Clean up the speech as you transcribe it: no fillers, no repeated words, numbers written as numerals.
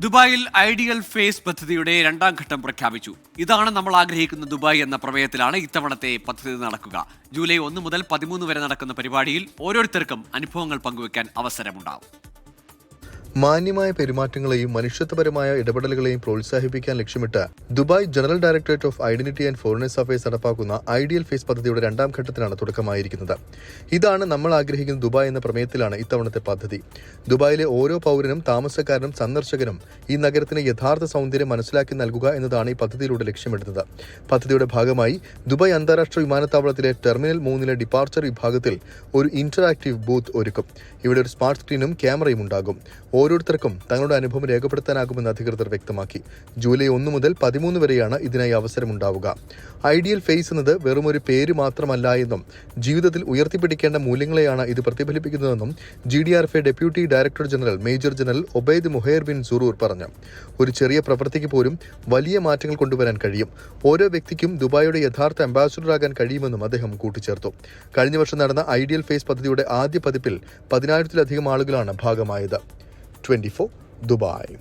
ദുബായിൽ ideal face പദ്ധതിയുടെ രണ്ടാം ഘട്ടം പ്രഖ്യാപിച്ചു. ഇതാണ് നമ്മൾ ആഗ്രഹിക്കുന്ന ദുബായ് എന്ന പ്രമേയത്തിലാണ് ഇത്തവണത്തെ പദ്ധതി നടക്കുക. ജൂലൈ 1 മുതൽ 13 വരെ നടക്കുന്ന പരിപാടിയിൽ ഓരോരുത്തർക്കും അനുഭവങ്ങൾ പങ്കുവയ്ക്കാൻ അവസരമുണ്ടാവും. മാന്യമായ പെരുമാറ്റങ്ങളെയും മനുഷ്യത്വപരമായ ഇടപെടലുകളെയും പ്രോത്സാഹിപ്പിക്കാൻ ലക്ഷ്യമിട്ട് Dubai general directorate of identity and foreigners affairs നടപ്പാക്കുന്ന ഐഡിയൽ ഫേസ് പദ്ധതിയുടെ രണ്ടാം ഘട്ടത്തിലാണ് തുടക്കമായിരിക്കുന്നത്. ഇതാണ് നമ്മൾ ആഗ്രഹിക്കുന്ന ദുബായ് എന്ന പ്രമേയത്തിലാണ് ഇത്തവണത്തെ പദ്ധതി. ദുബായിലെ ഓരോ പൗരനും താമസക്കാരനും സന്ദർശകനും ഈ നഗരത്തിന് യഥാർത്ഥ സൗന്ദര്യം മനസ്സിലാക്കി നൽകുക എന്നതാണ് ഈ പദ്ധതിയിലൂടെ ലക്ഷ്യമിടുന്നത്. പദ്ധതിയുടെ ഭാഗമായി ദുബായ് അന്താരാഷ്ട്ര വിമാനത്താവളത്തിലെ ടെർമിനൽ 3 ഡിപ്പാർച്ചർ വിഭാഗത്തിൽ ഒരു ഇന്ററാക്റ്റീവ് ബൂത്ത് ഒരുക്കും. ഇവിടെ ഒരു സ്മാർട്ട് സ്ക്രീനും ക്യാമറയും ഉണ്ടാകും. ഓരോരുത്തർക്കും തങ്ങളുടെ അനുഭവം രേഖപ്പെടുത്താനാകുമെന്ന് അധികൃതർ വ്യക്തമാക്കി. ജൂലൈ 1 മുതൽ 13 വരെയാണ് ഇതിനായി അവസരമുണ്ടാവുക. ഐഡിയൽ ഫേസ് എന്നത് വെറും ഒരു പേര് മാത്രമല്ല എന്നും ജീവിതത്തിൽ ഉയർത്തിപ്പിടിക്കേണ്ട മൂല്യങ്ങളെയാണ് ഇത് പ്രതിഫലിപ്പിക്കുന്നതെന്നും GDRFA deputy director general major general Obaid Muhair bin Suroor പറഞ്ഞു. ഒരു ചെറിയ പ്രവൃത്തിക്ക് പോലും വലിയ മാറ്റങ്ങൾ കൊണ്ടുവരാൻ കഴിയും. ഓരോ വ്യക്തിക്കും ദുബായിയുടെ യഥാർത്ഥ അംബാസഡറാകാൻ കഴിയുമെന്നും അദ്ദേഹം കൂട്ടിച്ചേർത്തു. കഴിഞ്ഞ വർഷം നടന്ന ഐഡിയൽ ഫേസ് പദ്ധതിയുടെ ആദ്യ പതിപ്പിൽ 10,000-ലധികം ആളുകളാണ് ഭാഗമായത്. 24 ദുബായ്.